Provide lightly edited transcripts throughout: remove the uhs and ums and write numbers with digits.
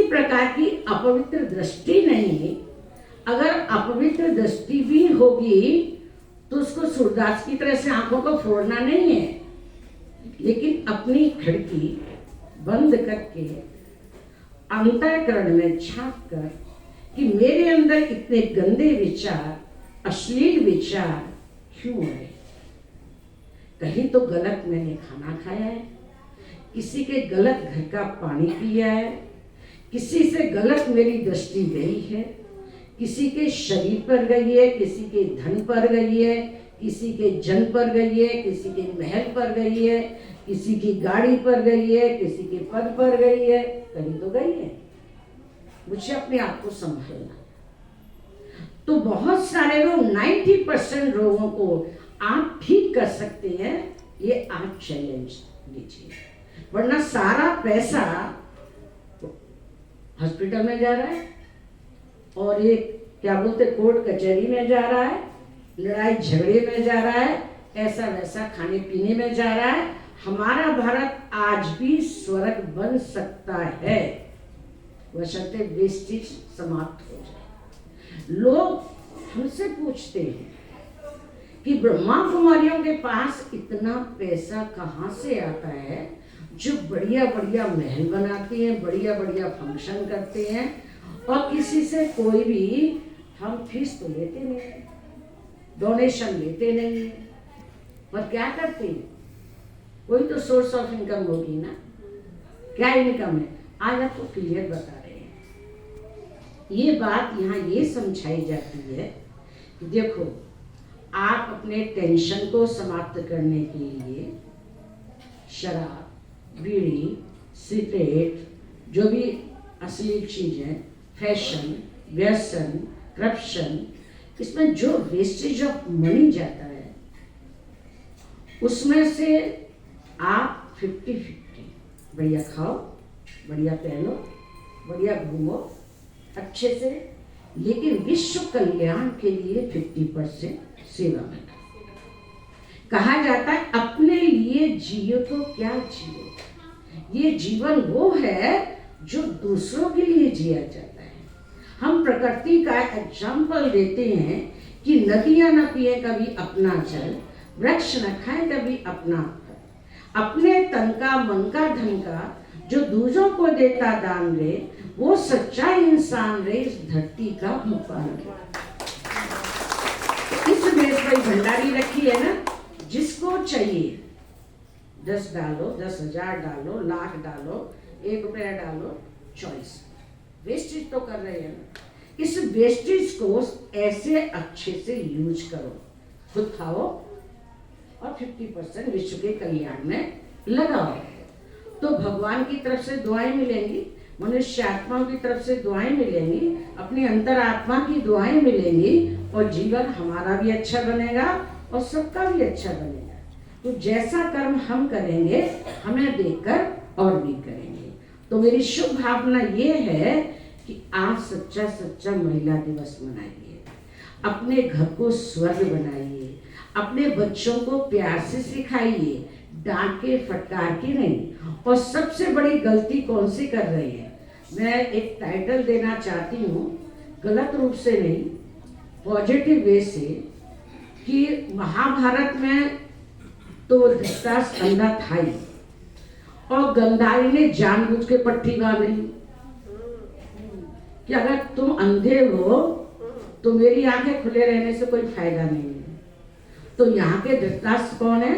प्रकार की अपवित्र दृष्टि नहीं। अगर अपवित्र दृष्टि भी होगी तो उसको सूरदास की तरह से आंखों को फोड़ना नहीं है, लेकिन अपनी खिड़की बंद करके अंतःकरण में झांक कर कि मेरे अंदर इतने गंदे विचार, अश्लील विचार क्यों आए। कहीं तो गलत मैंने खाना खाया है, किसी के गलत घर का पानी पिया है, किसी से गलत मेरी दृष्टि गई है, किसी के शरीर पर गई है, किसी के धन पर गई है, किसी के जन पर गई है, किसी के महल पर गई है, किसी की गाड़ी पर गई है, किसी के पद पर गई है, कहीं तो गई है। मुझे अपने आप को संभालना। तो बहुत सारे लोग 90% रोगों को आप ठीक कर सकते हैं, ये आप चैलेंज लीजिए। वरना सारा पैसा हॉस्पिटल में जा रहा है और ये क्या बोलते कोर्ट कचहरी में जा रहा है, लड़ाई झगड़े में जा रहा है, ऐसा वैसा खाने पीने में जा रहा है। हमारा भारत आज भी स्वर्ग बन सकता है, बशर्ते वेस्टेज समाप्त हो जाए। लोग हमसे पूछते हैं कि ब्रह्मा कुमारियों के पास इतना पैसा कहाँ से आता है जो बढ़िया बढ़िया महल बनाते हैं, बढ़िया बढ़िया फंक्शन करते हैं, और किसी से कोई भी हम फीस तो लेते नहीं है, डोनेशन लेते नहीं है, पर क्या करते हैं? कोई तो सोर्स ऑफ इनकम होगी ना। क्या इनकम है? आज आपको क्लियर बता रहे हैं। ये बात यहाँ ये समझाई जाती है कि देखो, आप अपने टेंशन को समाप्त करने के लिए शराब, बीड़ी, सिगरेट, जो भी अश्लील चीजें, फैशन, व्यसन, करप्शन, इसमें जो वेस्टेज ऑफ मनी जाता है उसमें से आप 50-50 बढ़िया खाओ, बढ़िया पहनो, बढ़िया घूमो अच्छे से, लेकिन विश्व कल्याण के लिए 50% सेवा में। कहा जाता है अपने लिए जियो तो क्या जियो। ये जीवन वो है जो दूसरों के लिए जिया जाता है। हम प्रकृति का एग्जाम्पल देते हैं कि नदियां न पिए कभी अपना जल, वृक्ष न खाए कभी अपना फल, अपने तन का मन का धन का जो दूसरों को देता दान रे, वो सच्चा इंसान रे, इस धरती का भगवान रे। इस देश में भंडारी रखी है ना, जिसको चाहिए 10 डालो, 10,000 डालो, लाख डालो, 1 रुपया डालो, चॉइस। वेस्टेज तो कर रहे हैं ना। इस वेस्टेज को ऐसे अच्छे से यूज करो, खुद खाओ और 50% विश्व के कल्याण में लगाओ, तो भगवान की तरफ से दुआएं मिलेंगी, मनुष्य आत्माओं की तरफ से दुआएं मिलेंगी, अपनी अंतर आत्मा की दुआएं मिलेंगी, और जीवन हमारा भी अच्छा बनेगा और सबका भी अच्छा बनेगा। तो जैसा कर्म हम करेंगे हमें देखकर और भी करेंगे। तो मेरी शुभ भावना ये है कि आज सच्चा सच्चा महिला दिवस मनाइए, अपने घर को स्वर्ग बनाइए, अपने बच्चों को प्यार से सिखाइए, डांट के फटकार के नहीं। और सबसे बड़ी गलती कौन सी कर रही है, मैं एक टाइटल देना चाहती हूँ, गलत रूप से नहीं, पॉजिटिव वे से, कि महाभारत में तो धृतराष्ट्र अंधा था ही, और गंधारी ने जानबूझ के पट्टी बांधी कि अगर तुम अंधे हो तो मेरी आंखें खुले रहने से कोई फायदा नहीं है। तो यहाँ के धृतराष्ट्र कौन है?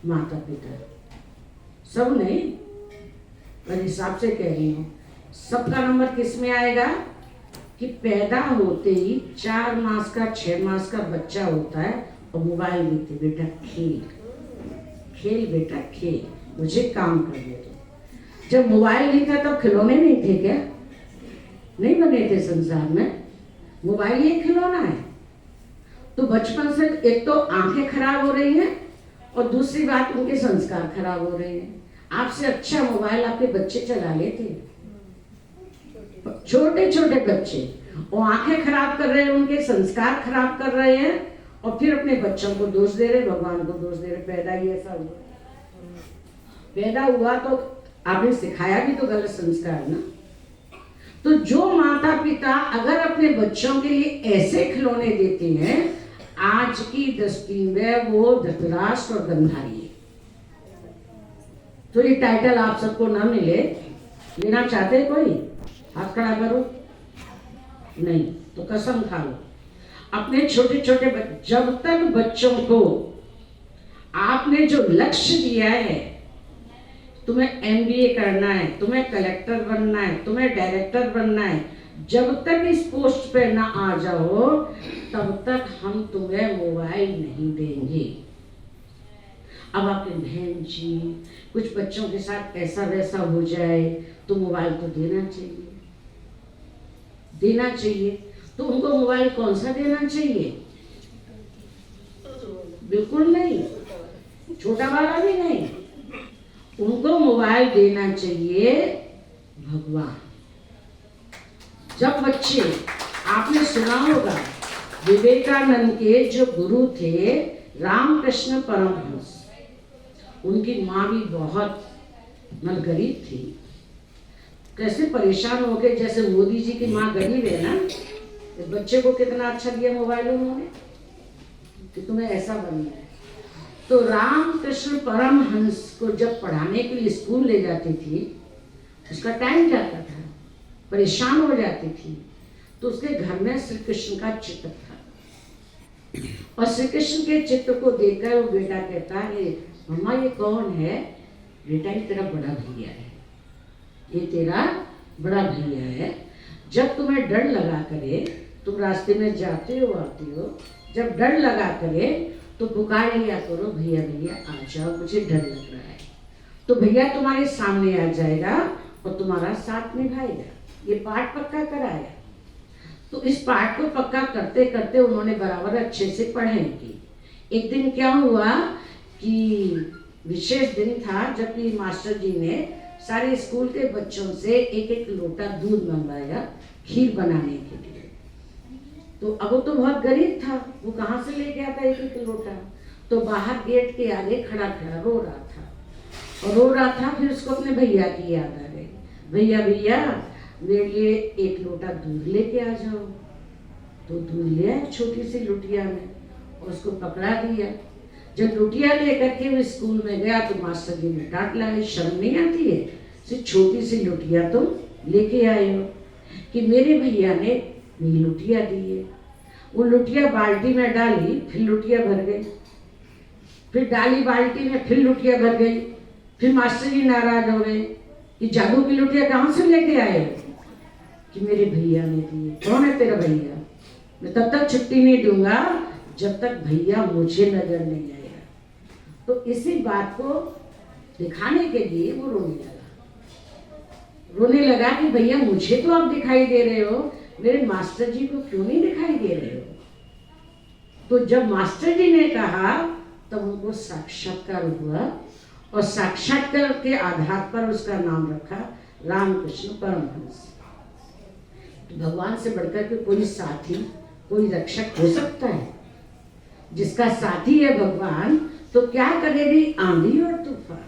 माता पिता, सब नहीं, पर हिसाब से कह रही हूँ, सबका नंबर किस में आएगा कि पैदा होते ही 4 मास का 6 मास का बच्चा होता है और मोबाइल देते, बेटा खेल खेल, बेटा खेल, मुझे काम करने दो। जब मोबाइल नहीं था तब खिलौने नहीं थे क्या? नहीं बने थे संसार में, मोबाइल ये खिलौना है। तो बचपन से एक तो आंखें खराब हो रही हैं और दूसरी बात उनके संस्कार खराब हो रहे हैं। आपसे अच्छा मोबाइल आपके बच्चे चला लेते, छोटे छोटे बच्चे, वो आंखें खराब कर रहे हैं, उनके संस्कार खराब कर रहे हैं, और फिर अपने बच्चों को दोष दे रहे, भगवान को दोष दे रहे। पैदा ही ऐसा हुआ, पैदा हुआ तो आपने सिखाया भी तो गलत संस्कार ना। तो जो माता पिता अगर अपने बच्चों के लिए ऐसे खिलौने देते हैं, आज की दृष्टि में वो धृतराष्ट्र और गंधारी है। तो ये टाइटल आप सबको ना मिले, लेना चाहते हैं कोई? हाथ खड़ा करो। नहीं तो कसम खा लो। अपने छोटे छोटे जब तक बच्चों को आपने जो लक्ष्य दिया है, तुम्हें एमबीए करना है, तुम्हें कलेक्टर बनना है, तुम्हें डायरेक्टर बनना है, जब तक इस पोस्ट पे ना आ जाओ तब तक हम तुम्हें मोबाइल नहीं देंगे। अब आपके बहन जी कुछ बच्चों के साथ ऐसा वैसा हो जाए तो मोबाइल तो देना चाहिए, देना चाहिए। तो उनको मोबाइल कौन सा देना चाहिए? बिल्कुल नहीं, छोटा वाला भी नहीं। उनको मोबाइल देना चाहिए भगवान। जब बच्चे, आपने सुना होगा विवेकानंद के जो गुरु थे रामकृष्ण परमहंस, उनकी माँ भी बहुत गरीब थी। कैसे परेशान हो गए, जैसे मोदी जी की माँ गरीब है ना, इस बच्चे को कितना अच्छा दिया मोबाइल उन्होंने कि तुम्हें ऐसा बनना है। तो रामकृष्ण परमहंस को जब पढ़ाने के लिए स्कूल ले जाती थी, उसका टाइम जाता था, परेशान हो जाती थी, तो उसके घर में श्री कृष्ण का चित्र था। और श्री कृष्ण के चित्र को देखकर वो बेटा कहता है, मम्मा ये कौन है? बेटा ये तेरा बड़ा भैया है, ये तेरा बड़ा भैया है। जब तुम्हें डर लगा करे, तुम रास्ते में जाते हो आते हो, जब डर लगा करे तो पुकार लिया करो, भैया भैया आ जाओ, मुझे डर लग रहा है। तो भैया तुम्हारे सामने आ जाएगा और तुम्हारा साथ निभाएगा। ये पाठ पक्का कराया। तो इस पाठ को पक्का करते करते उन्होंने बराबर अच्छे से पढ़ाई की। एक दिन क्या हुआ कि विशेष दिन था, जबकि मास्टर जी ने सारे स्कूल के बच्चों से एक एक लोटा दूध मंगवाया खीर बनाने के लिए। तो अब वो तो बहुत गरीब था, वो कहाँ से लेके आता एक एक लोटा? तो बाहर गेट के आगे खड़ा खड़ा रो रहा था और रो रहा था। फिर उसको अपने भैया की याद आ गई, भैया भैया मेरे लिए एक लोटा दूध लेके आ जाओ। तो दूध ले आया छोटी सी लुटिया में और उसको पकड़ा दिया। जब लुटिया लेकर के वो स्कूल में गया तो मास्टर जी ने डांट लगाई, शर्म नहीं आती है, सिर्फ छोटी सी लुटिया तुम लेके आए हो कि मेरे भैया ने लुटिया दी है। वो लुटिया बाल्टी में डाली, फिर लुटिया भर गई, फिर डाली बाल्टी में, फिर लुटिया भर गई। फिर मास्टर जी नाराज हो गए कि जादू की लुटिया कहाँ से लेके आए हो? कि मेरे भैया ने दी है। कौन है तेरा भैया? मैं तब तक छुट्टी नहीं दूंगा जब तक भैया मुझे नजर नहीं आएगा। तो इसी बात को दिखाने के लिए वो रोने लगा कि भैया मुझे तो आप दिखाई दे रहे हो, मेरे मास्टर जी को क्यों नहीं दिखाई दे रहे हो? तो जब मास्टर जी ने कहा तब उनको साक्षात्कार हुआ और साक्षात्कार के आधार पर उसका नाम रखा रामकृष्ण परमहंस। तो भगवान से बढ़कर के कोई साथी, कोई रक्षक हो सकता है? जिसका साथी है भगवान, तो क्या करेगी आंधी और तूफान।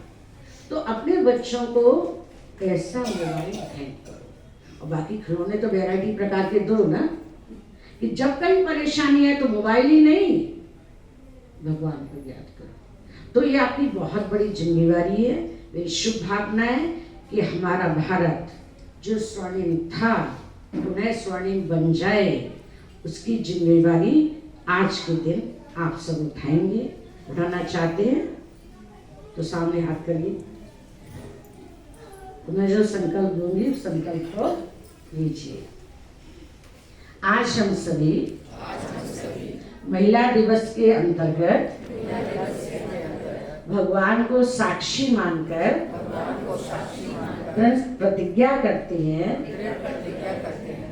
तो अपने बच्चों को ऐसा मोबाइल भेंट करो। और बाकी खिलौने तो वैरायटी प्रकार के दो ना, कि जब कहीं परेशानी है तो मोबाइल ही नहीं, भगवान को याद करो। तो ये आपकी बहुत बड़ी जिम्मेवारी है। मेरी शुभ भावना है कि हमारा भारत जो स्वर्णिम था पुनः स्वर्णिम बन जाए, उसकी जिम्मेवारी आज के दिन आप सब उठाएंगे। उठाना चाहते हैं तो सामने हाथ करिए। तो मैं जो संकल्प दूंगी उस संकल्प को लीजिए। आज हम सभी महिला दिवस के अंतर्गत भगवान को साक्षी मानकर प्रतिज्ञा करते हैं,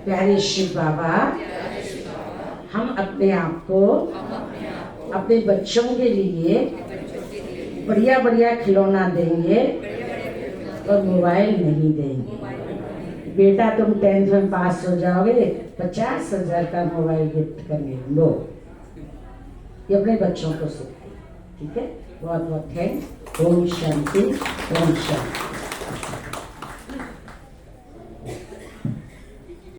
प्यारे शिव बाबा हम अपने आप को अपने बच्चों के लिए बढ़िया बढ़िया खिलौना देंगे और मोबाइल नहीं देंगे। बेटा तुम 10th में पास हो जाओगे, 50,000 का मोबाइल गिफ्ट करने लो। ये अपने बच्चों को सिखाइए, ठीक है? बहुत बहुत थैंक्स। ओम शांति, ओम शांति।